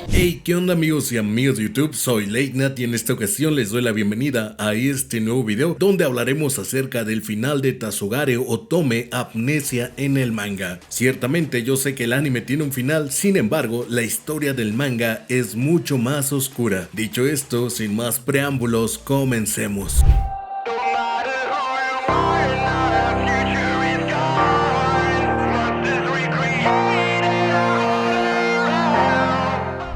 Hey, ¿qué onda amigos y amigas de YouTube? Soy Leitnat y en esta ocasión les doy la bienvenida a este nuevo video donde hablaremos acerca del final de Tazogare Otome Amnesia en el manga. Ciertamente yo sé que el anime tiene un final, sin embargo la historia del manga es mucho más oscura. Dicho esto, sin más preámbulos, comencemos.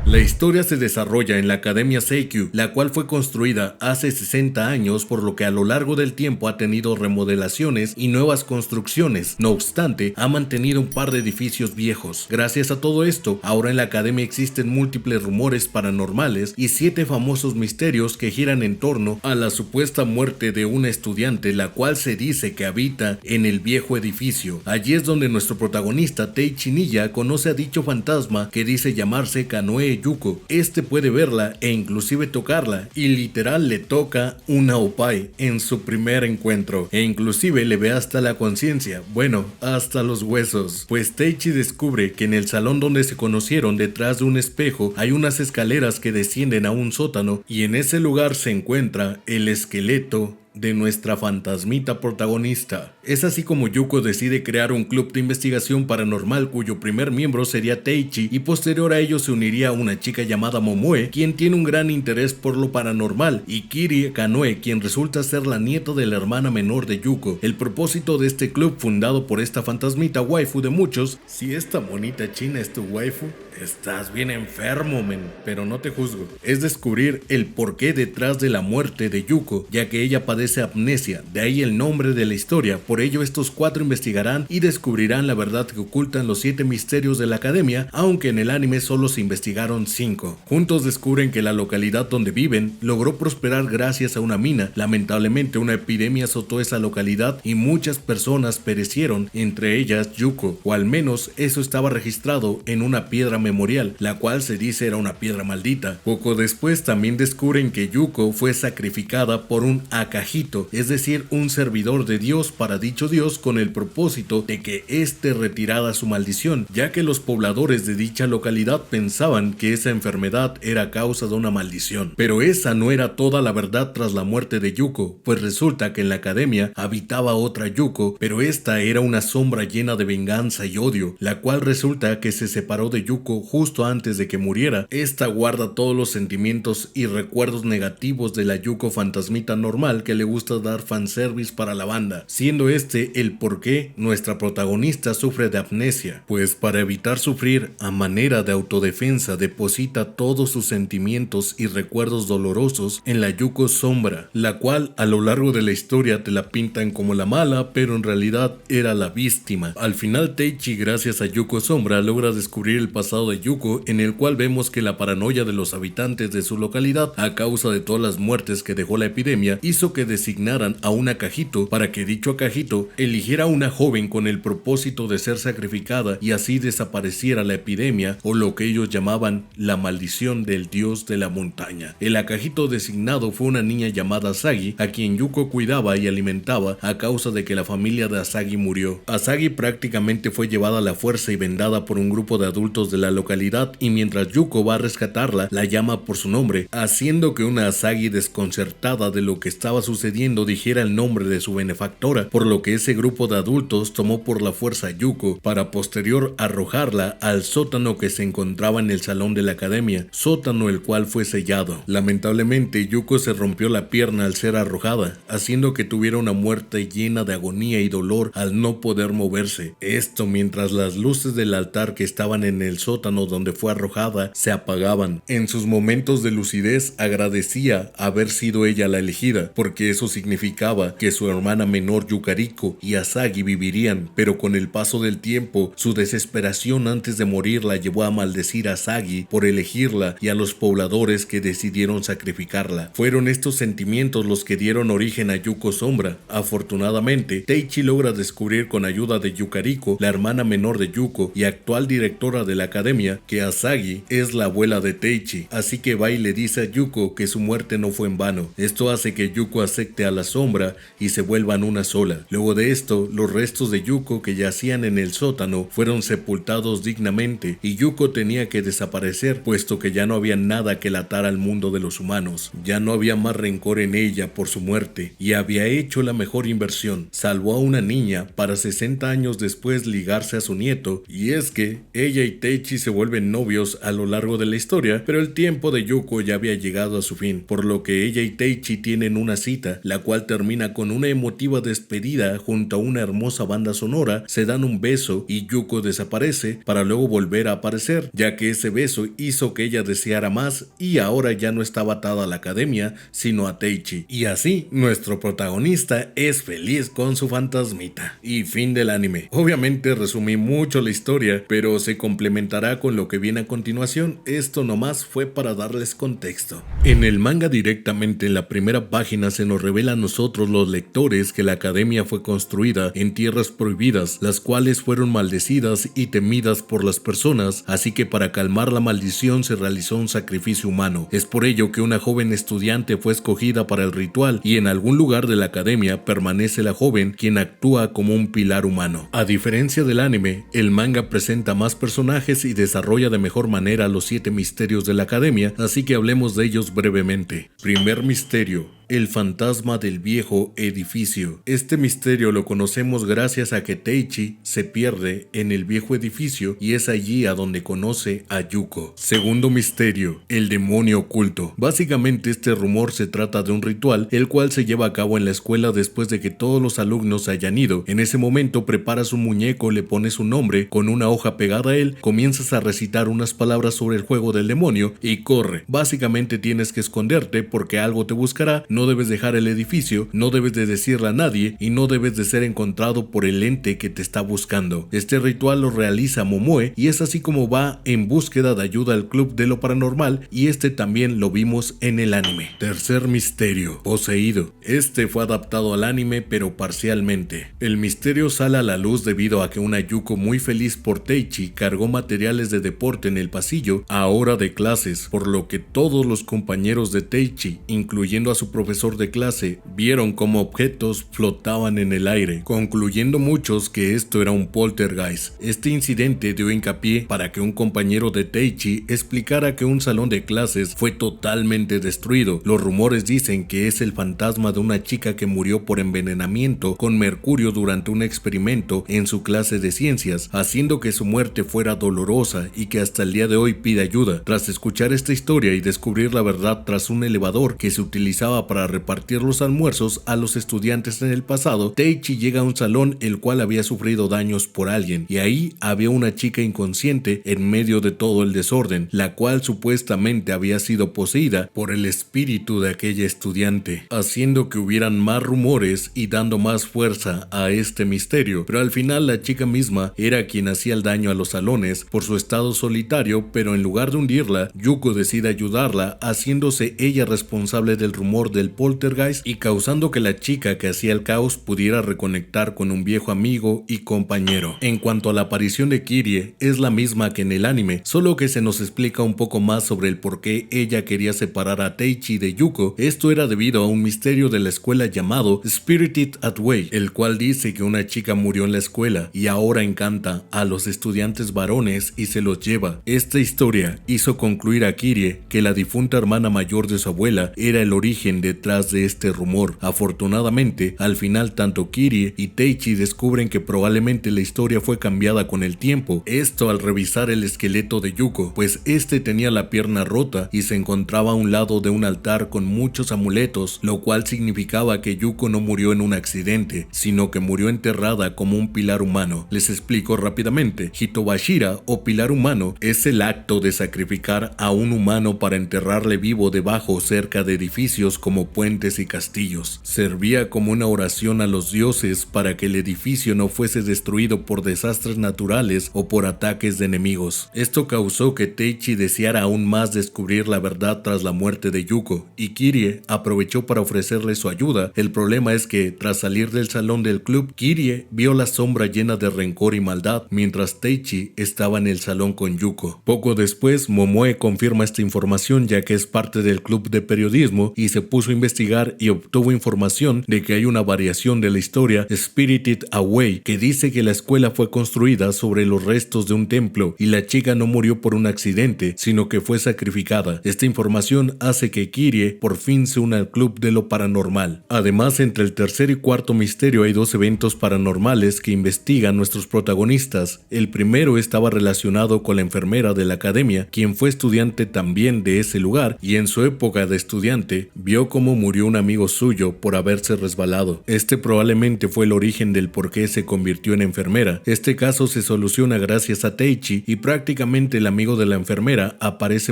La historia se desarrolla en la Academia Seikyu, la cual fue construida hace 60 años, por lo que a lo largo del tiempo ha tenido remodelaciones y nuevas construcciones. No obstante, ha mantenido un par de edificios viejos. Gracias a todo esto, ahora en la Academia existen múltiples rumores paranormales y 7 famosos misterios que giran en torno a la supuesta muerte de una estudiante, la cual se dice que habita en el viejo edificio. Allí es donde nuestro protagonista Teichi Niya conoce a dicho fantasma que dice llamarse Kanoe Yuko. Este puede verla e inclusive tocarla, y literal le toca una opai en su primer encuentro, e inclusive le ve hasta la conciencia, bueno, hasta los huesos, pues Teichi descubre que en el salón donde se conocieron, detrás de un espejo, hay unas escaleras que descienden a un sótano, y en ese lugar se encuentra el esqueleto de nuestra fantasmita protagonista. Es así como Yuko decide crear un club de investigación paranormal cuyo primer miembro sería Teichi, y posterior a ello se uniría una chica llamada Momoe, quien tiene un gran interés por lo paranormal, y Kiri Kanoe, quien resulta ser la nieta de la hermana menor de Yuko. El propósito de este club, fundado por esta fantasmita waifu de muchos, si esta monita china es tu waifu, estás bien enfermo, men, pero no te juzgo, es descubrir el porqué detrás de la muerte de Yuko, ya que ella padece amnesia, de ahí el nombre de la historia. Por ello estos 4 investigarán y descubrirán la verdad que ocultan los 7 misterios de la academia, aunque en el anime solo se investigaron 5. Juntos descubren que la localidad donde viven logró prosperar gracias a una mina. Lamentablemente una epidemia azotó esa localidad y muchas personas perecieron, entre ellas Yuko, o al menos eso estaba registrado en una piedra memorial, la cual se dice era una piedra maldita. Poco después también descubren que Yuko fue sacrificada por un Akahito, es decir, un servidor de Dios para dicho Dios, con el propósito de que éste retirara su maldición, ya que los pobladores de dicha localidad pensaban que esa enfermedad era causa de una maldición. Pero esa no era toda la verdad tras la muerte de Yuko, pues resulta que en la academia habitaba otra Yuko, pero esta era una sombra llena de venganza y odio, la cual resulta que se separó de Yuko justo antes de que muriera. Esta guarda todos los sentimientos y recuerdos negativos de la Yuko fantasmita normal que le gusta dar fanservice para la banda, siendo este el por qué nuestra protagonista sufre de amnesia, pues para evitar sufrir, a manera de autodefensa deposita todos sus sentimientos y recuerdos dolorosos en la Yuko sombra, la cual a lo largo de la historia te la pintan como la mala, pero en realidad era la víctima. Al final Teichi, gracias a Yuko sombra, logra descubrir el pasado de Yuko, en el cual vemos que la paranoia de los habitantes de su localidad a causa de todas las muertes que dejó la epidemia hizo que designaran a un Akahito para que dicho Akahito eligiera a una joven con el propósito de ser sacrificada y así desapareciera la epidemia, o lo que ellos llamaban la maldición del dios de la montaña. El Akahito designado fue una niña llamada Asagi, a quien Yuko cuidaba y alimentaba a causa de que la familia de Asagi murió. Asagi prácticamente fue llevada a la fuerza y vendada por un grupo de adultos de la localidad, y mientras Yuko va a rescatarla, la llama por su nombre, haciendo que una Asagi desconcertada de lo que estaba sucediendo dijera el nombre de su benefactora, por lo que ese grupo de adultos tomó por la fuerza a Yuko para posterior arrojarla al sótano que se encontraba en el salón de la academia, sótano el cual fue sellado. Lamentablemente Yuko se rompió la pierna al ser arrojada, haciendo que tuviera una muerte llena de agonía y dolor al no poder moverse. Esto mientras las luces del altar que estaban en el sótano donde fue arrojada se apagaban. En sus momentos de lucidez agradecía haber sido ella la elegida, porque eso significaba que su hermana menor Yukariko y Asagi vivirían, pero con el paso del tiempo su desesperación antes de morir la llevó a maldecir a Asagi por elegirla y a los pobladores que decidieron sacrificarla. Fueron estos sentimientos los que dieron origen a Yuko sombra. Afortunadamente, Teichi logra descubrir con ayuda de Yukariko, la hermana menor de Yuko y actual directora de la academia, que Asagi es la abuela de Teichi, así que va y le dice a Yuko que su muerte no fue en vano. Esto hace que Yuko acepte secte a la sombra y se vuelvan una sola. Luego de esto, los restos de Yuko que yacían en el sótano fueron sepultados dignamente y Yuko tenía que desaparecer, puesto que ya no había nada que la atara al mundo de los humanos. Ya no había más rencor en ella por su muerte y había hecho la mejor inversión. Salvó a una niña para 60 años después ligarse a su nieto, y es que ella y Teichi se vuelven novios a lo largo de la historia, pero el tiempo de Yuko ya había llegado a su fin, por lo que ella y Teichi tienen una cita, la cual termina con una emotiva despedida junto a una hermosa banda sonora, se dan un beso y Yuko desaparece para luego volver a aparecer, ya que ese beso hizo que ella deseara más y ahora ya no estaba atada a la academia, sino a Teichi. Y así, nuestro protagonista es feliz con su fantasmita. Y fin del anime. Obviamente resumí mucho la historia, pero se complementará con lo que viene a continuación. Esto nomás fue para darles contexto. En el manga directamente en la primera página se nos revela a nosotros los lectores que la academia fue construida en tierras prohibidas, las cuales fueron maldecidas y temidas por las personas, así que para calmar la maldición se realizó un sacrificio humano. Es por ello que una joven estudiante fue escogida para el ritual y en algún lugar de la academia permanece la joven, quien actúa como un pilar humano. A diferencia del anime, el manga presenta más personajes y desarrolla de mejor manera los 7 misterios de la academia, así que hablemos de ellos brevemente. Primer misterio: el fantasma del viejo edificio. Este misterio lo conocemos gracias a que Teichi se pierde en el viejo edificio y es allí a donde conoce a Yuko. Segundo misterio: el demonio oculto. Básicamente este rumor se trata de un ritual el cual se lleva a cabo en la escuela después de que todos los alumnos se hayan ido. En ese momento preparas un muñeco, le pones un nombre con una hoja pegada a él, comienzas a recitar unas palabras sobre el juego del demonio y corre. Básicamente tienes que esconderte porque algo te buscará. No debes dejar el edificio, no debes de decirle a nadie y no debes de ser encontrado por el ente que te está buscando. Este ritual lo realiza Momoe y es así como va en búsqueda de ayuda al club de lo paranormal, y este también lo vimos en el anime. Tercer misterio: poseído. Este fue adaptado al anime pero parcialmente. El misterio sale a la luz debido a que una Yuko muy feliz por Teichi cargó materiales de deporte en el pasillo a hora de clases, por lo que todos los compañeros de Teichi, incluyendo a su profesor de clase, vieron como objetos flotaban en el aire, concluyendo muchos que esto era un poltergeist. Este incidente dio hincapié para que un compañero de Teichi explicara que un salón de clases fue totalmente destruido. Los rumores dicen que es el fantasma de una chica que murió por envenenamiento con mercurio durante un experimento en su clase de ciencias, haciendo que su muerte fuera dolorosa y que hasta el día de hoy pide ayuda. Tras escuchar esta historia y descubrir la verdad tras un elevador que se utilizaba para repartir los almuerzos a los estudiantes en el pasado, Teichi llega a un salón el cual había sufrido daños por alguien, y ahí había una chica inconsciente en medio de todo el desorden, la cual supuestamente había sido poseída por el espíritu de aquella estudiante, haciendo que hubieran más rumores y dando más fuerza a este misterio. Pero al final la chica misma era quien hacía el daño a los salones por su estado solitario, pero en lugar de hundirla, Yuko decide ayudarla, haciéndose ella responsable del rumor del poltergeist y causando que la chica que hacía el caos pudiera reconectar con un viejo amigo y compañero. En cuanto a la aparición de Kirie, es la misma que en el anime, solo que se nos explica un poco más sobre el por qué ella quería separar a Teichi de Yuko. Esto era debido a un misterio de la escuela llamado Spirited Away, el cual dice que una chica murió en la escuela y ahora encanta a los estudiantes varones y se los lleva. Esta historia hizo concluir a Kirie que la difunta hermana mayor de su abuela era el origen detrás de este rumor. Afortunadamente, al final tanto Kirie y Teichi descubren que probablemente la historia fue cambiada con el tiempo. Esto al revisar el esqueleto de Yuko, pues este tenía la pierna rota y se encontraba a un lado de un altar con muchos amuletos, lo cual significaba que Yuko no murió en un accidente, sino que murió enterrada como un pilar humano. Les explico rápidamente. Hitobashira o pilar humano es el acto de sacrificar a un humano para enterrarle vivo debajo o cerca de edificios como puentes y castillos. Servía como una oración a los dioses para que el edificio no fuese destruido por desastres naturales o por ataques de enemigos. Esto causó que Teichi deseara aún más descubrir la verdad tras la muerte de Yuko, y Kirie aprovechó para ofrecerle su ayuda. El problema es que, tras salir del salón del club, Kirie vio la sombra llena de rencor y maldad, mientras Teichi estaba en el salón con Yuko. Poco después, Momoe confirma esta información ya que es parte del club de periodismo y se puso puso a investigar y obtuvo información de que hay una variación de la historia Spirited Away que dice que la escuela fue construida sobre los restos de un templo y la chica no murió por un accidente, sino que fue sacrificada. Esta información hace que Kirie por fin se una al club de lo paranormal. Además, entre el tercer y cuarto misterio hay dos eventos paranormales que investigan nuestros protagonistas. El primero estaba relacionado con la enfermera de la academia, quien fue estudiante también de ese lugar y en su época de estudiante vio cómo murió un amigo suyo por haberse resbalado. Este probablemente fue el origen del por qué se convirtió en enfermera. Este caso se soluciona gracias a Teichi y prácticamente el amigo de la enfermera aparece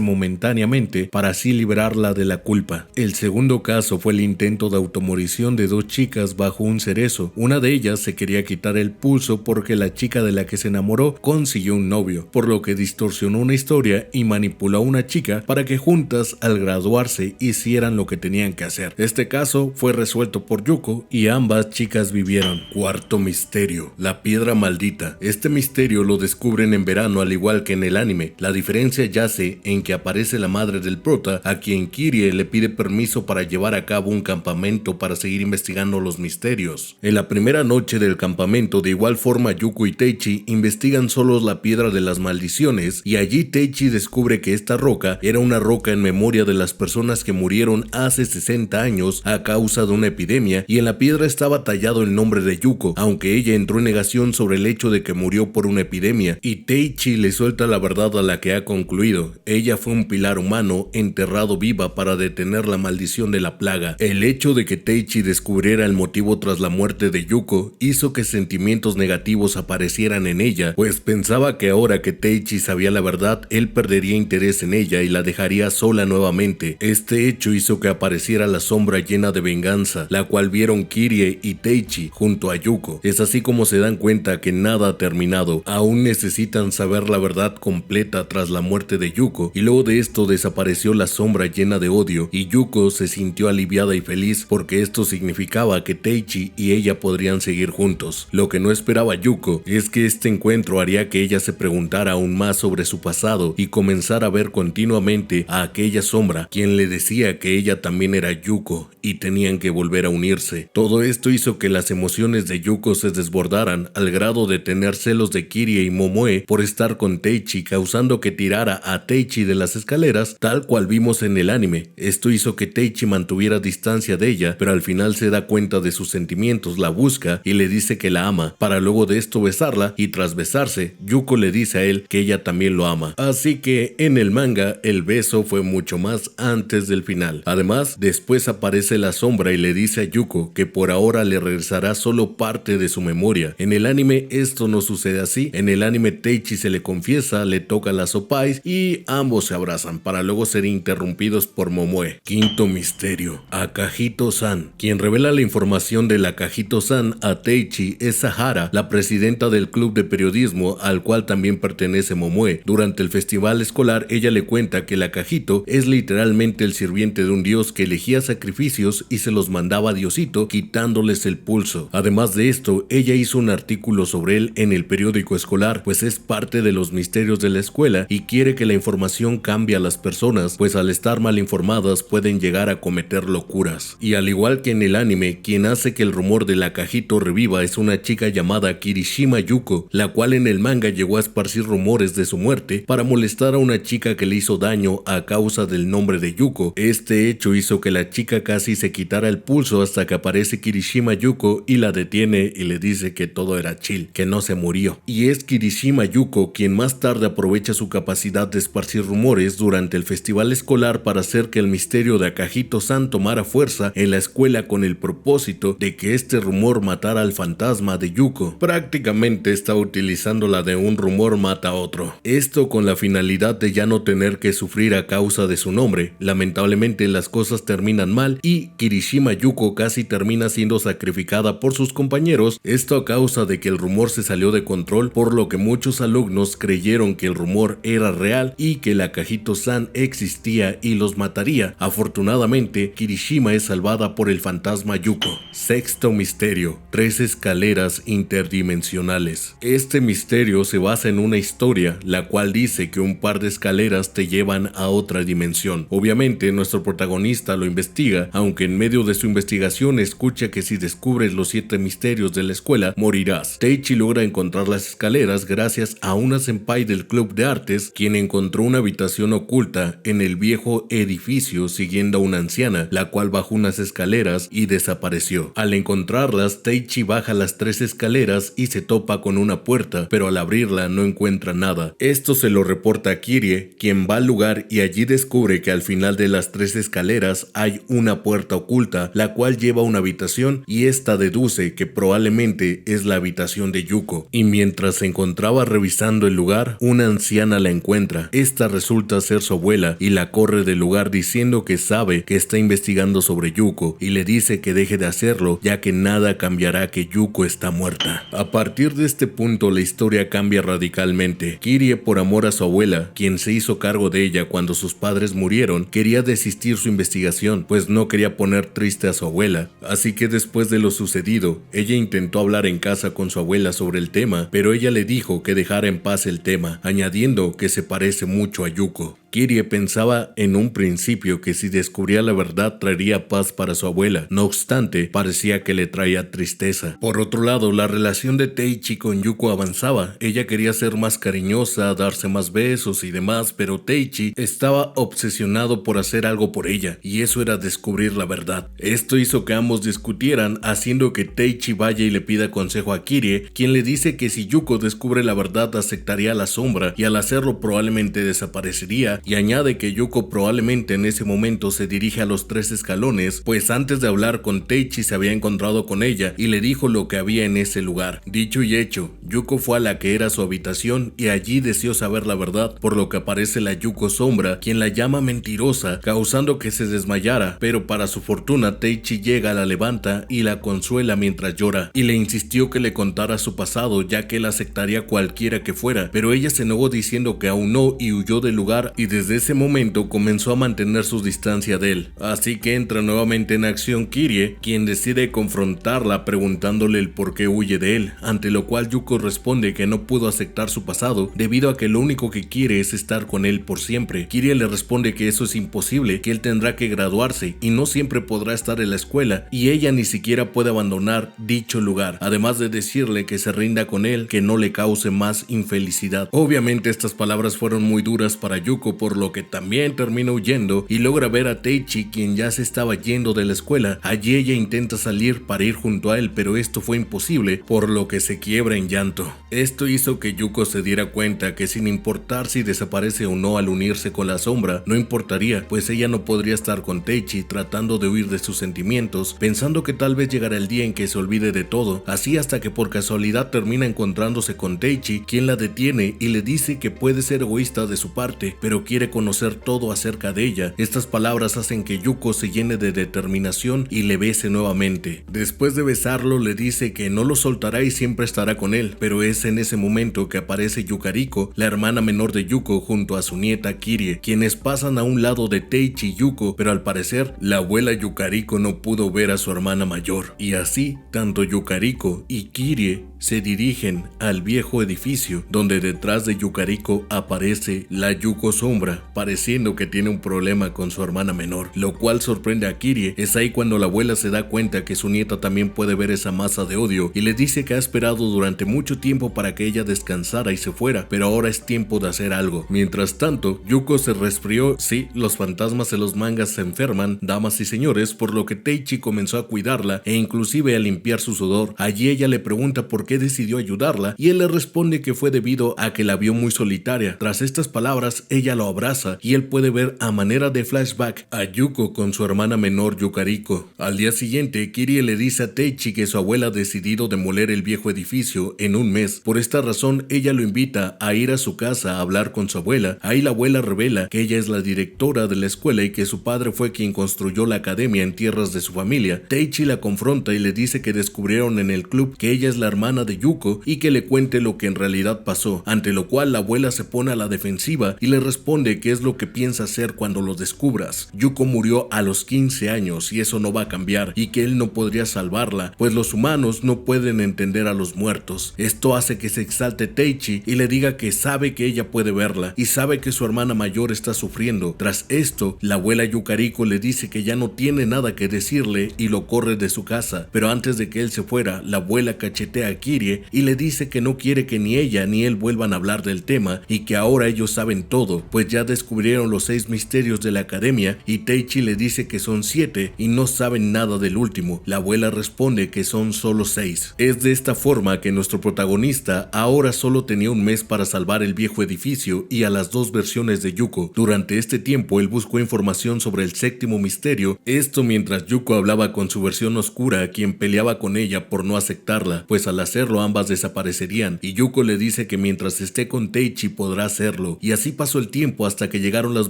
momentáneamente para así liberarla de la culpa. El segundo caso fue el intento de automorición de dos chicas bajo un cerezo. Una de ellas se quería quitar el pulso porque la chica de la que se enamoró consiguió un novio, por lo que distorsionó una historia y manipuló a una chica para que juntas al graduarse hicieran lo que tenían que hacer. Este caso fue resuelto por Yuko y ambas chicas vivieron. Cuarto misterio, la piedra maldita. Este misterio lo descubren en verano al igual que en el anime. La diferencia yace en que aparece la madre del prota a quien Kirie le pide permiso para llevar a cabo un campamento para seguir investigando los misterios. En la primera noche del campamento, de igual forma Yuko y Teichi investigan solos la piedra de las maldiciones y allí Teichi descubre que esta roca era una roca en memoria de las personas que murieron hace 60 años a causa de una epidemia y en la piedra estaba tallado el nombre de Yuko, aunque ella entró en negación sobre el hecho de que murió por una epidemia y Teichi le suelta la verdad a la que ha concluido. Ella fue un pilar humano enterrado viva para detener la maldición de la plaga. El hecho de que Teichi descubriera el motivo tras la muerte de Yuko hizo que sentimientos negativos aparecieran en ella, pues pensaba que ahora que Teichi sabía la verdad, él perdería interés en ella y la dejaría sola nuevamente. Este hecho hizo que apareciera la sombra llena de venganza, la cual vieron Kirie y Teichi junto a Yuko. Es así como se dan cuenta que nada ha terminado, aún necesitan saber la verdad completa tras la muerte de Yuko, y luego de esto desapareció la sombra llena de odio y Yuko se sintió aliviada y feliz porque esto significaba que Teichi y ella podrían seguir juntos. Lo que no esperaba Yuko es que este encuentro haría que ella se preguntara aún más sobre su pasado y comenzara a ver continuamente a aquella sombra quien le decía que ella también era Yuko y tenían que volver a unirse. Todo esto hizo que las emociones de Yuko se desbordaran al grado de tener celos de Kirie y Momoe por estar con Teichi, causando que tirara a Teichi de las escaleras tal cual vimos en el anime. Esto hizo que Teichi mantuviera distancia de ella, pero al final se da cuenta de sus sentimientos, la busca y le dice que la ama, para luego de esto besarla y tras besarse, Yuko le dice a él que ella también lo ama. Así que en el manga el beso fue mucho más antes del final. Además, después aparece la sombra y le dice a Yuko que por ahora le regresará solo parte de su memoria. En el anime esto no sucede así. En el anime Teichi se le confiesa, le toca las opais y ambos se abrazan para luego ser interrumpidos por Momoe. Quinto misterio, Akahito-san. Quien revela la información de la Akahito-san a Teichi es Sahara, la presidenta del club de periodismo al cual también pertenece Momoe. Durante el festival escolar ella le cuenta que la Akahito es literalmente el sirviente de un dios que elegía sacrificios y se los mandaba a Diosito quitándoles el pulso. Además de esto, ella hizo un artículo sobre él en el periódico escolar, pues es parte de los misterios de la escuela y quiere que la información cambie a las personas, pues al estar mal informadas pueden llegar a cometer locuras. Y al igual que en el anime, quien hace que el rumor de la Akahito reviva es una chica llamada Kirishima Yuko, la cual en el manga llegó a esparcir rumores de su muerte para molestar a una chica que le hizo daño a causa del nombre de Yuko. Este hecho hizo que la chica casi se quitara el pulso hasta que aparece Kirishima Yuko y la detiene y le dice que todo era chill, que no se murió. Y es Kirishima Yuko quien más tarde aprovecha su capacidad de esparcir rumores durante el festival escolar para hacer que el misterio de Akahito-san tomara fuerza en la escuela con el propósito de que este rumor matara al fantasma de Yuko. Prácticamente está utilizando la de un rumor mata a otro. Esto con la finalidad de ya no tener que sufrir a causa de su nombre. Lamentablemente las cosas terminan mal y Kirishima Yuko casi termina siendo sacrificada por sus compañeros, esto a causa de que el rumor se salió de control, por lo que muchos alumnos creyeron que el rumor era real y que la Akahito-san existía y los mataría. Afortunadamente, Kirishima es salvada por el fantasma Yuko. Sexto misterio, 3 escaleras interdimensionales. Este misterio se basa en una historia, la cual dice que un par de escaleras te llevan a otra dimensión. Obviamente, nuestro protagonista lo investiga, aunque en medio de su investigación escucha que si descubres los 7 misterios de la escuela, morirás. Teichi logra encontrar las escaleras gracias a una senpai del club de artes, quien encontró una habitación oculta en el viejo edificio siguiendo a una anciana, la cual bajó unas escaleras y desapareció. Al encontrarlas, Teichi baja las 3 escaleras y se topa con una puerta, pero al abrirla no encuentra nada. Esto se lo reporta a Kirie, quien va al lugar y allí descubre que al final de las 3 escaleras hay una puerta oculta, la cual lleva a una habitación y esta deduce que probablemente es la habitación de Yuko. Y mientras se encontraba revisando el lugar, una anciana la encuentra. Esta resulta ser su abuela y la corre del lugar diciendo que sabe que está investigando sobre Yuko y le dice que deje de hacerlo, ya que nada cambiará que Yuko está muerta. A partir de este punto la historia cambia radicalmente. Kirie, por amor a su abuela, quien se hizo cargo de ella cuando sus padres murieron, quería desistir su investigación, pues no quería poner triste a su abuela. Así que después de lo sucedido, ella intentó hablar en casa con su abuela sobre el tema, pero ella le dijo que dejara en paz el tema, añadiendo que se parece mucho a Yuko. Kirie pensaba en un principio que si descubría la verdad traería paz para su abuela, no obstante, parecía que le traía tristeza. Por otro lado, la relación de Teichi con Yuko avanzaba. Ella quería ser más cariñosa, darse más besos y demás, pero Teichi estaba obsesionado por hacer algo por ella, y eso era descubrir la verdad. Esto hizo que ambos discutieran, haciendo que Teichi vaya y le pida consejo a Kirie, quien le dice que si Yuko descubre la verdad aceptaría la sombra, y al hacerlo probablemente desaparecería, y añade que Yuko probablemente en ese momento se dirige a los 3 escalones, pues antes de hablar con Teichi se había encontrado con ella y le dijo lo que había en ese lugar. Dicho y hecho, Yuko fue a la que era su habitación y allí deseó saber la verdad, por lo que aparece la Yuko sombra, quien la llama mentirosa, causando que se desmayara, pero para su fortuna Teichi llega, la levanta y la consuela mientras llora, y le insistió que le contara su pasado, ya que él aceptaría cualquiera que fuera, pero ella se negó diciendo que aún no y huyó del lugar, y desde ese momento comenzó a mantener su distancia de él. Así que entra nuevamente en acción Kirie, quien decide confrontarla preguntándole el por qué huye de él, ante lo cual Yuko responde que no pudo aceptar su pasado debido a que lo único que quiere es estar con él por siempre. Kirie le responde que eso es imposible, que él tendrá que graduarse y no siempre podrá estar en la escuela, y ella ni siquiera puede abandonar dicho lugar, además de decirle que se rinda con él, que no le cause más infelicidad. Obviamente estas palabras fueron muy duras para Yuko, por lo que también termina huyendo y logra ver a Teichi, quien ya se estaba yendo de la escuela. Allí ella intenta salir para ir junto a él, pero esto fue imposible, por lo que se quiebra en llanto. Esto hizo que Yuko se diera cuenta que sin importar si desaparece o no al unirse con la sombra, no importaría, pues ella no podría estar con Teichi tratando de huir de sus sentimientos, pensando que tal vez llegará el día en que se olvide de todo, así hasta que por casualidad termina encontrándose con Teichi, quien la detiene y le dice que puede ser egoísta de su parte, pero quiere conocer todo acerca de ella. Estas palabras hacen que Yuko se llene de determinación y le bese nuevamente. Después de besarlo le dice que no lo soltará y siempre estará con él, pero es en ese momento que aparece Yukariko, la hermana menor de Yuko, junto a su nieta Kirie, quienes pasan a un lado de Teichi y Yuko, pero al parecer la abuela Yukariko no pudo ver a su hermana mayor, y así tanto Yukariko y Kirie se dirigen al viejo edificio, donde detrás de Yukariko aparece la Yuko sombra, pareciendo que tiene un problema con su hermana menor, lo cual sorprende a Kirie. Es ahí cuando la abuela se da cuenta que su nieta también puede ver esa masa de odio y le dice que ha esperado durante mucho tiempo para que ella descansara y se fuera, pero ahora es tiempo de hacer algo. Mientras tanto, Yuko se resfrió. Sí, los fantasmas de los mangas se enferman, damas y señores, por lo que Teichi comenzó a cuidarla e inclusive a limpiar su sudor. Allí ella le pregunta por qué decidió ayudarla y él le responde que fue debido a que la vio muy solitaria. Tras estas palabras, ella lo abraza y él puede ver a manera de flashback a Yuko con su hermana menor Yukariko. Al día siguiente, Kirie le dice a Teichi que su abuela ha decidido demoler el viejo edificio en un mes. Por esta razón, ella lo invita a ir a su casa a hablar con su abuela. Ahí la abuela revela que ella es la directora de la escuela y que su padre fue quien construyó la academia en tierras de su familia. Teichi la confronta y le dice que descubrieron en el club que ella es la hermana de Yuko y que le cuente lo que en realidad pasó, ante lo cual la abuela se pone a la defensiva y le responde responde qué es lo que piensa hacer cuando lo descubras. Yuko murió a los 15 años y eso no va a cambiar, y que él no podría salvarla, pues los humanos no pueden entender a los muertos. Esto hace que se exalte Teichi y le diga que sabe que ella puede verla y sabe que su hermana mayor está sufriendo. Tras esto, la abuela Yukariko le dice que ya no tiene nada que decirle y lo corre de su casa, pero antes de que él se fuera, la abuela cachetea a Kirie y le dice que no quiere que ni ella ni él vuelvan a hablar del tema y que ahora ellos saben todo, pues ya descubrieron los 6 misterios de la academia, y Teichi le dice que son 7 y no saben nada del último. La abuela responde que son solo 6. Es de esta forma que nuestro protagonista ahora solo tenía un mes para salvar el viejo edificio y a las 2 versiones de Yuko. Durante este tiempo él buscó información sobre el 7º misterio, esto mientras Yuko hablaba con su versión oscura, quien peleaba con ella por no aceptarla, pues al hacerlo ambas desaparecerían, y Yuko le dice que mientras esté con Teichi podrá hacerlo. Y así pasó el tiempo hasta que llegaron las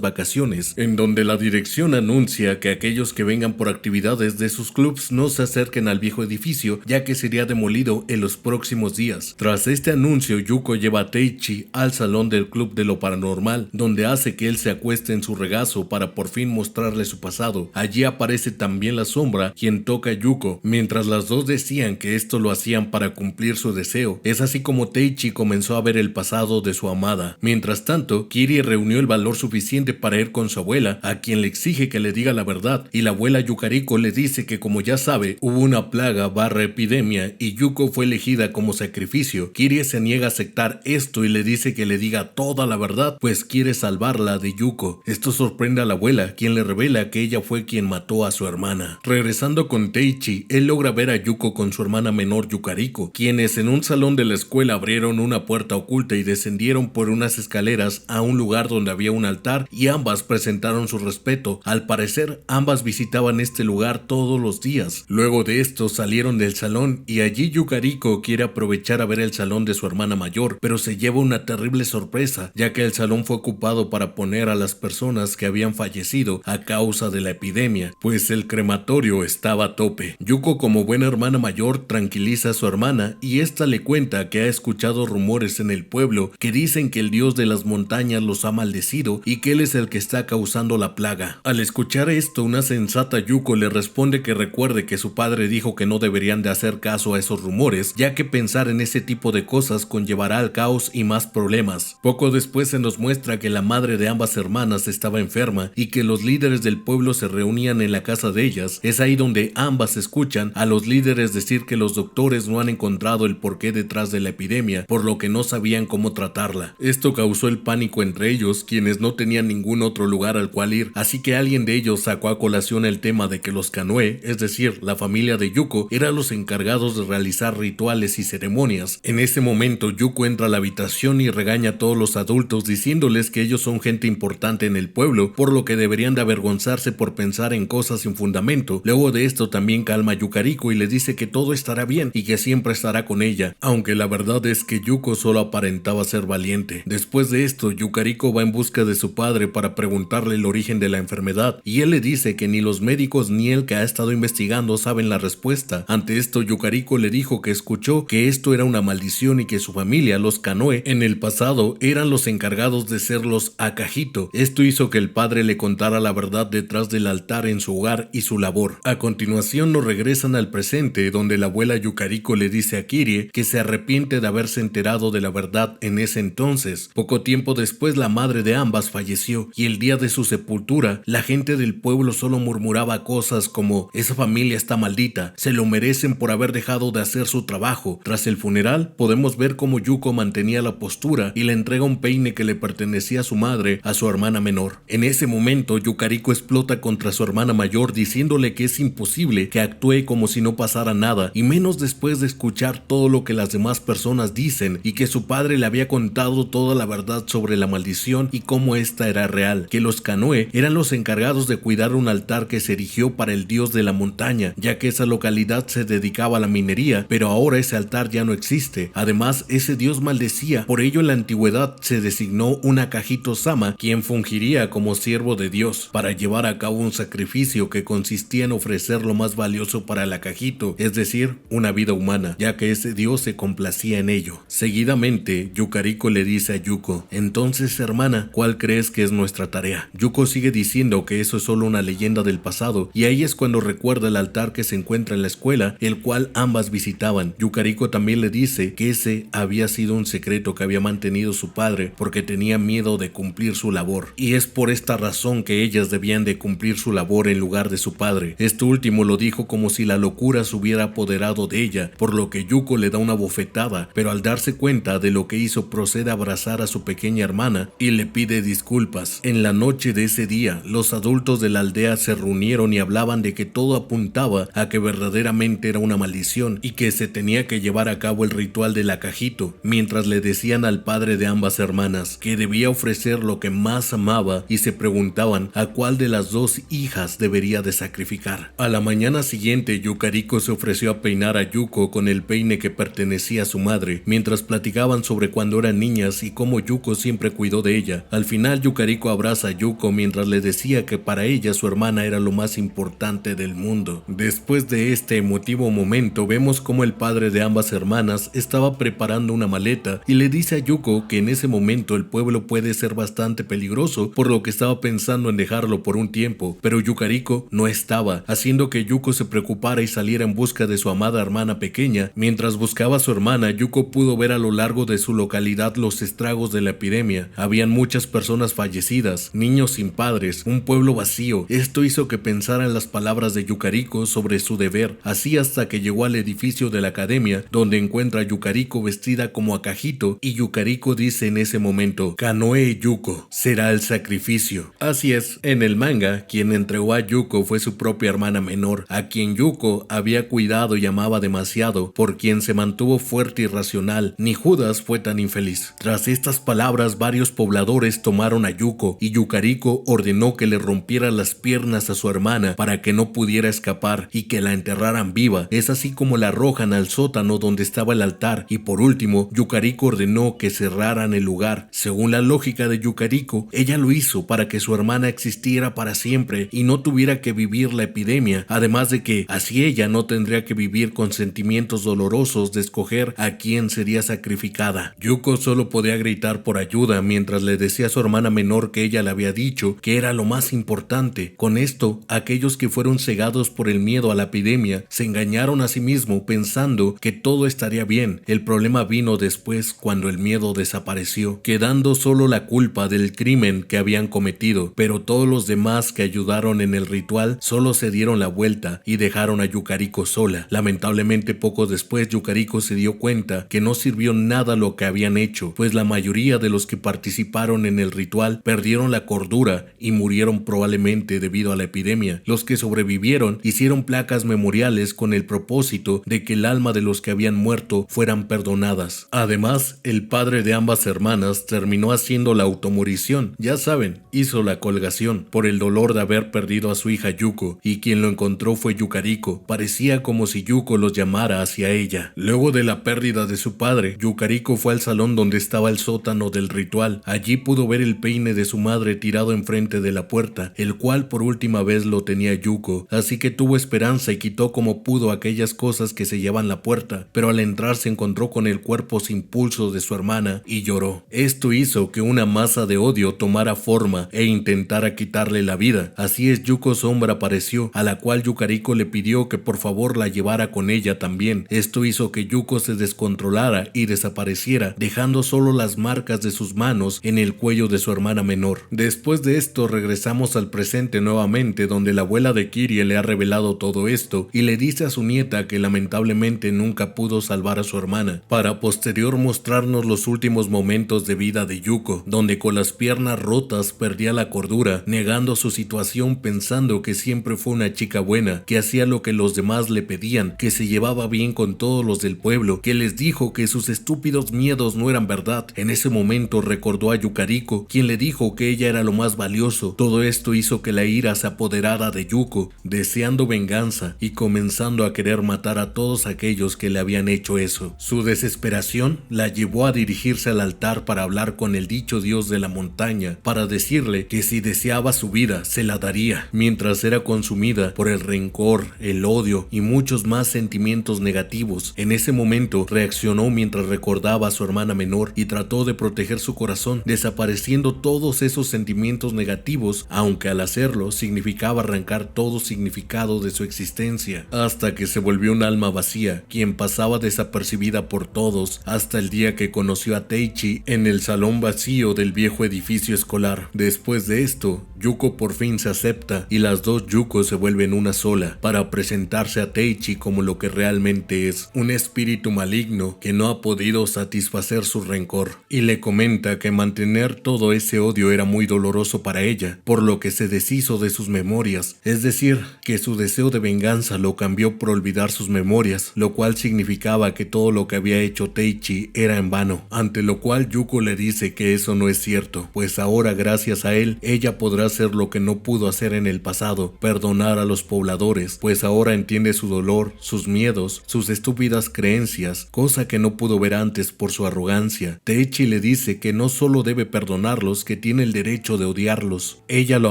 vacaciones, en donde la dirección anuncia que aquellos que vengan por actividades de sus clubs no se acerquen al viejo edificio, ya que sería demolido en los próximos días. Tras este anuncio, Yuko lleva a Teichi al salón del club de lo paranormal, donde hace que él se acueste en su regazo para por fin mostrarle su pasado. Allí aparece también la sombra, quien toca a Yuko, mientras las dos decían que esto lo hacían para cumplir su deseo. Es así como Teichi comenzó a ver el pasado de su amada. Mientras tanto, Kirie reunió el valor suficiente para ir con su abuela, a quien le exige que le diga la verdad, y la abuela Yukariko le dice que como ya sabe, hubo una plaga / epidemia y Yuko fue elegida como sacrificio. Kirie se niega a aceptar esto y le dice que le diga toda la verdad, pues quiere salvarla de Yuko. Esto sorprende a la abuela, quien le revela que ella fue quien mató a su hermana. Regresando con Teichi, él logra ver a Yuko con su hermana menor Yukariko, quienes en un salón de la escuela abrieron una puerta oculta y descendieron por unas escaleras a un lugar donde había un altar, y ambas presentaron su respeto. Al parecer, ambas visitaban este lugar todos los días. Luego de esto salieron del salón y allí Yukariko quiere aprovechar a ver el salón de su hermana mayor, pero se lleva una terrible sorpresa, ya que el salón fue ocupado para poner a las personas que habían fallecido a causa de la epidemia, pues el crematorio estaba a tope. Yuko, como buena hermana mayor, tranquiliza a su hermana y esta le cuenta que ha escuchado rumores en el pueblo que dicen que el dios de las montañas los ha maldecido y que él es el que está causando la plaga. Al escuchar esto, una sensata Yuko le responde que recuerde que su padre dijo que no deberían de hacer caso a esos rumores, ya que pensar en ese tipo de cosas conllevará al caos y más problemas. Poco después se nos muestra que la madre de ambas hermanas estaba enferma y que los líderes del pueblo se reunían en la casa de ellas. Es ahí donde ambas escuchan a los líderes decir que los doctores no han encontrado el porqué detrás de la epidemia, por lo que no sabían cómo tratarla. Esto causó el pánico entre ellos, quienes no tenían ningún otro lugar al cual ir, así que alguien de ellos sacó a colación el tema de que los Kanoe, es decir, la familia de Yuko, eran los encargados de realizar rituales y ceremonias. En ese momento, Yuko entra a la habitación y regaña a todos los adultos diciéndoles que ellos son gente importante en el pueblo, por lo que deberían de avergonzarse por pensar en cosas sin fundamento. Luego de esto también calma a Yukariko y le dice que todo estará bien y que siempre estará con ella, aunque la verdad es que Yuko solo aparentaba ser valiente. Después de esto, Yukariko va en busca de su padre para preguntarle el origen de la enfermedad, y él le dice que ni los médicos ni él, que ha estado investigando, saben la respuesta. Ante esto, Yukariko le dijo que escuchó que esto era una maldición y que su familia, los Kanoe, en el pasado eran los encargados de ser los Akahito. Esto hizo que el padre le contara la verdad detrás del altar en su hogar y su labor. A continuación nos regresan al presente, donde la abuela Yukariko le dice a Kirie que se arrepiente de haberse enterado de la verdad en ese entonces. Poco tiempo después, la madre de ambas falleció, y el día de su sepultura, la gente del pueblo solo murmuraba cosas como: esa familia está maldita, se lo merecen por haber dejado de hacer su trabajo. Tras el funeral, podemos ver cómo Yuko mantenía la postura y le entrega un peine que le pertenecía a su madre a su hermana menor. En ese momento, Yukariko explota contra su hermana mayor diciéndole que es imposible que actúe como si no pasara nada, y menos después de escuchar todo lo que las demás personas dicen, y que su padre le había contado toda la verdad sobre la maldición y cómo esta era real, que los Kanoe eran los encargados de cuidar un altar que se erigió para el dios de la montaña, ya que esa localidad se dedicaba a la minería, pero ahora ese altar ya no existe. Además, ese dios maldecía, por ello en la antigüedad se designó un Akahito Sama, quien fungiría como siervo de Dios, para llevar a cabo un sacrificio que consistía en ofrecer lo más valioso para el Akahito, es decir, una vida humana, ya que ese dios se complacía en ello. Seguidamente, Yukariko le dice a Yuko: entonces, hermana, hermana, ¿cuál crees que es nuestra tarea? Yuko sigue diciendo que eso es solo una leyenda del pasado, y ahí es cuando recuerda el altar que se encuentra en la escuela, el cual ambas visitaban. Yukariko también le dice que ese había sido un secreto que había mantenido su padre porque tenía miedo de cumplir su labor, y es por esta razón que ellas debían de cumplir su labor en lugar de su padre. Esto último lo dijo como si la locura se hubiera apoderado de ella, por lo que Yuko le da una bofetada, pero al darse cuenta de lo que hizo procede a abrazar a su pequeña hermana y le pide disculpas. En la noche de ese día, los adultos de la aldea se reunieron y hablaban de que todo apuntaba a que verdaderamente era una maldición y que se tenía que llevar a cabo el ritual del Akahito, mientras le decían al padre de ambas hermanas que debía ofrecer lo que más amaba y se preguntaban a cuál de las dos hijas debería de sacrificar. A la mañana siguiente, Yukariko se ofreció a peinar a Yuko con el peine que pertenecía a su madre, mientras platicaban sobre cuando eran niñas y cómo Yuko siempre cuidó de ella. Al final, Yukariko abraza a Yuko mientras le decía que para ella su hermana era lo más importante del mundo. Después de este emotivo momento, vemos cómo el padre de ambas hermanas estaba preparando una maleta y le dice a Yuko que en ese momento el pueblo puede ser bastante peligroso, por lo que estaba pensando en dejarlo por un tiempo, pero Yukariko no estaba, haciendo que Yuko se preocupara y saliera en busca de su amada hermana pequeña. Mientras buscaba a su hermana, Yuko pudo ver a lo largo de su localidad los estragos de la epidemia. Habían muchas personas fallecidas, niños sin padres, un pueblo vacío. Esto hizo que pensara en las palabras de Yukariko sobre su deber, así hasta que llegó al edificio de la academia, donde encuentra a Yukariko vestida como Akahito, y Yukariko dice en ese momento: Kanoe Yuko, será el sacrificio. Así es, en el manga, quien entregó a Yuko fue su propia hermana menor, a quien Yuko había cuidado y amaba demasiado, por quien se mantuvo fuerte y racional. Ni Judas fue tan infeliz. Tras estas palabras, varios pobladores tomaron a Yuko, y Yukariko ordenó que le rompiera las piernas a su hermana para que no pudiera escapar y que la enterraran viva. Es así como la arrojan al sótano donde estaba el altar, y por último, Yukariko ordenó que cerraran el lugar. Según la lógica de Yukariko, ella lo hizo para que su hermana existiera para siempre y no tuviera que vivir la epidemia, además de que así ella no tendría que vivir con sentimientos dolorosos de escoger a quién sería sacrificada. Yuko solo podía gritar por ayuda mientras le decía a su hermana menor que ella le había dicho que era lo más importante. Con esto, aquellos que fueron cegados por el miedo a la epidemia se engañaron a sí mismos pensando que todo estaría bien. El problema vino después, cuando el miedo desapareció, quedando solo la culpa del crimen que habían cometido, pero todos los demás que ayudaron en el ritual solo se dieron la vuelta y dejaron a Yukariko sola. Lamentablemente, poco después, Yukariko se dio cuenta que no sirvió nada lo que habían hecho, pues la mayoría de los que participaron en el ritual perdieron la cordura y murieron probablemente debido a la epidemia. Los que sobrevivieron hicieron placas memoriales con el propósito de que el alma de los que habían muerto fueran perdonadas. Además, el padre de ambas hermanas terminó haciendo la automorición, ya saben, hizo la colgación por el dolor de haber perdido a su hija Yuko, y quien lo encontró fue Yukariko. Parecía como si Yuko los llamara hacia ella. Luego de la pérdida de su padre, Yukariko fue al salón donde estaba el sótano del ritual. Allí pudo ver el peine de su madre tirado enfrente de la puerta, el cual por última vez lo tenía Yuko, así que tuvo esperanza y quitó como pudo aquellas cosas que sellaban la puerta, pero al entrar se encontró con el cuerpo sin pulso de su hermana y lloró. Esto hizo que una masa de odio tomara forma e intentara quitarle la vida. Así es, Yuko Sombra apareció, a la cual Yukariko le pidió que por favor la llevara con ella también. Esto hizo que Yuko se descontrolara y desapareciera, dejando solo las marcas de sus manos en el cuello de su hermana menor. Después de esto regresamos al presente nuevamente, donde la abuela de Kirie le ha revelado todo esto y le dice a su nieta que lamentablemente nunca pudo salvar a su hermana, para posterior mostrarnos los últimos momentos de vida de Yuko, donde con las piernas rotas perdía la cordura, negando su situación pensando que siempre fue una chica buena, que hacía lo que los demás le pedían, que se llevaba bien con todos los del pueblo, que les dijo que sus estúpidos miedos no eran verdad. En ese momento recordó a Yukariko, quien le dijo que ella era lo más valioso. Todo esto hizo que la ira se apoderara de Yuko, deseando venganza y comenzando a querer matar a todos aquellos que le habían hecho eso. Su desesperación la llevó a dirigirse al altar para hablar con el dicho dios de la montaña, para decirle que si deseaba su vida se la daría, mientras era consumida por el rencor, el odio y muchos más sentimientos negativos. En ese momento reaccionó mientras recordaba a su hermana menor y trató de proteger su corazón de desapareciendo todos esos sentimientos negativos, aunque al hacerlo significaba arrancar todo significado de su existencia, hasta que se volvió un alma vacía, quien pasaba desapercibida por todos, hasta el día que conoció a Teichi en el salón vacío del viejo edificio escolar. Después de esto, Yuko por fin se acepta y las dos Yuko se vuelven una sola, para presentarse a Teichi como lo que realmente es, un espíritu maligno que no ha podido satisfacer su rencor, y le comenta que mantener todo ese odio era muy doloroso para ella, por lo que se deshizo de sus memorias, es decir, que su deseo de venganza lo cambió por olvidar sus memorias, lo cual significaba que todo lo que había hecho Teichi era en vano, ante lo cual Yuko le dice que eso no es cierto, pues ahora gracias a él, ella podrá hacer lo que no pudo hacer en el pasado, perdonar a los pobladores, pues ahora entiende su dolor, sus miedos, sus estúpidas creencias, cosa que no pudo ver antes por su arrogancia. Teichi le dice que no solo debe perdonarlos, que tiene el derecho de odiarlos. Ella lo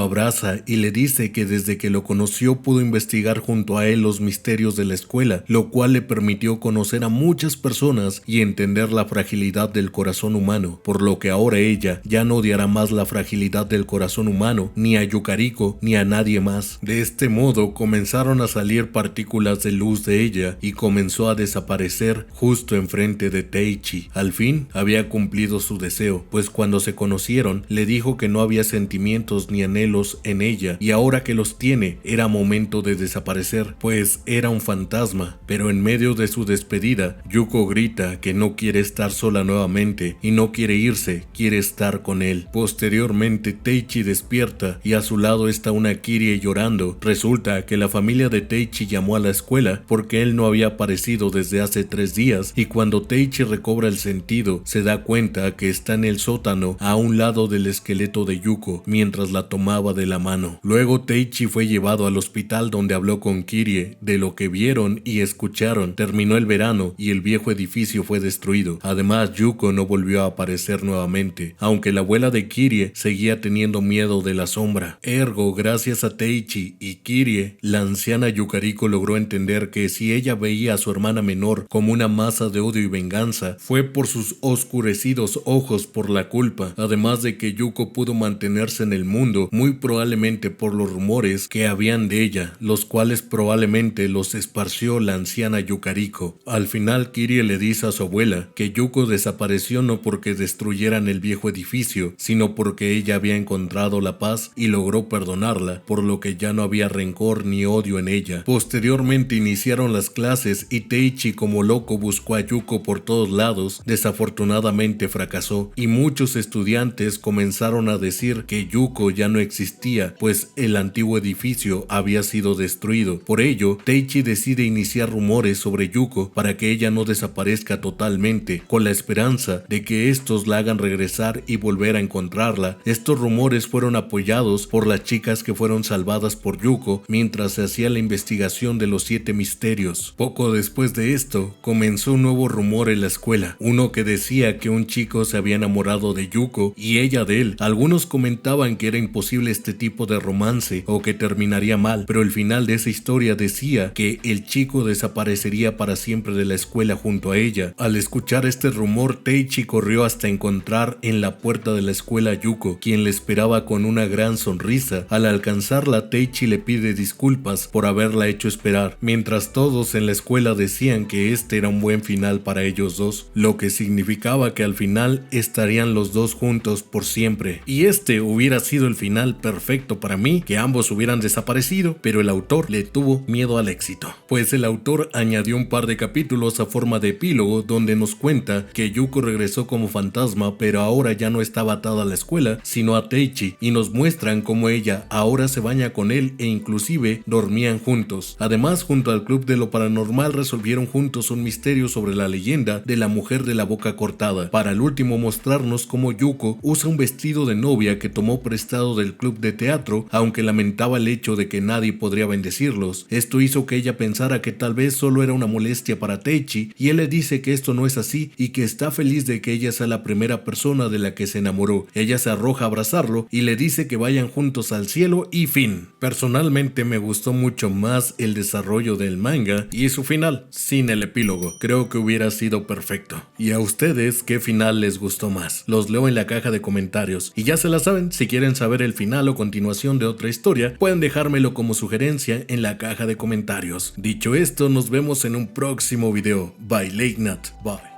abraza y le dice que desde que lo conoció pudo investigar junto a él los misterios de la escuela, lo cual le permitió conocer a muchas personas y entender la fragilidad del corazón humano, por lo que ahora ella ya no odiará más la fragilidad del corazón humano, ni a Yukariko, ni a nadie más. De este modo comenzaron a salir partículas de luz de ella y comenzó a desaparecer justo enfrente de Teichi. Al fin había cumplido su deseo, pues cuando se conocieron le dijo que no había sentimientos ni anhelos en ella, y ahora que los tiene era momento de desaparecer, pues era un fantasma. Pero en medio de su despedida, Yuko grita que no quiere estar sola nuevamente y no quiere irse, quiere estar con él. Posteriormente Teichi despierta y a su lado está una Kirie llorando. Resulta que la familia de Teichi llamó a la escuela porque él no había aparecido desde hace 3 días, y cuando Teichi recobra el sentido se da cuenta que está en el sótano a un lado del esqueleto de Yuko mientras la tomaba de la mano. Luego Teichi fue llevado al hospital donde habló con Kirie de lo que vieron y escucharon. Terminó el verano y el viejo edificio fue destruido. Además, Yuko no volvió a aparecer nuevamente, aunque la abuela de Kirie seguía teniendo miedo de la sombra. Ergo, gracias a Teichi y Kirie, la anciana Yukariko logró entender que si ella veía a su hermana menor como una masa de odio y venganza, fue por sus oscurecidos ojos por la culpa, además de que Yuko pudo mantenerse en el mundo muy probablemente por los rumores que habían de ella, los cuales probablemente los esparció la anciana Yukariko. Al final Kirie le dice a su abuela que Yuko desapareció no porque destruyeran el viejo edificio, sino porque ella había encontrado la paz y logró perdonarla, por lo que ya no había rencor ni odio en ella. Posteriormente iniciaron las clases y Teichi como loco buscó a Yuko por todos lados. Desafortunadamente fracasó y muchos estudiantes comenzaron a decir que Yuko ya no existía, pues el antiguo edificio había sido destruido. Por ello, Teichi decide iniciar rumores sobre Yuko para que ella no desaparezca totalmente, con la esperanza de que estos la hagan regresar y volver a encontrarla. Estos rumores fueron apoyados por las chicas que fueron salvadas por Yuko mientras se hacía la investigación de los 7 misterios. Poco después de esto, comenzó un nuevo rumor en la escuela, uno que decía que un chico se había enamorado de Yuko y ella de él. Algunos comentaban que era imposible este tipo de romance o que terminaría mal, pero el final de esa historia decía que el chico desaparecería para siempre de la escuela junto a ella. Al escuchar este rumor, Teichi corrió hasta encontrar en la puerta de la escuela a Yuko, quien le esperaba con una gran sonrisa. Al alcanzarla, Teichi le pide disculpas por haberla hecho esperar, mientras todos en la escuela decían que este era un buen final para ellos dos, lo que significaba que al final estarían los dos juntos por siempre. Y este hubiera sido el final perfecto para mí, que ambos hubieran desaparecido, pero el autor le tuvo miedo al éxito, pues el autor añadió un par de capítulos a forma de epílogo donde nos cuenta que Yuko regresó como fantasma, pero ahora ya no estaba atada a la escuela, sino a Teichi, y nos muestran cómo ella ahora se baña con él e inclusive dormían juntos. Además, junto al club de lo paranormal resolvieron juntos un misterio sobre la leyenda de la mujer de la boca cortada, para al último mostrarnos cómo Yuko usa un vestido de novia que tomó prestado del club de teatro, aunque lamentaba el hecho de que nadie podría bendecirlos. Esto hizo que ella pensara que tal vez solo era una molestia para Teichi, y él le dice que esto no es así y que está feliz de que ella sea la primera persona de la que se enamoró. Ella se arroja a abrazarlo y le dice que vayan juntos al cielo y fin. Personalmente me gustó mucho más el desarrollo del manga y su final, sin el epílogo. Creo que hubiera sido perfecto. ¿Y a ustedes qué final les gustó más? Los leo en la caja de comentarios. Y ya se la saben, si quieren saber el final o continuación de otra historia, pueden dejármelo como sugerencia en la caja de comentarios. Dicho esto, nos vemos en un próximo video. Bye Late Nut. Bye.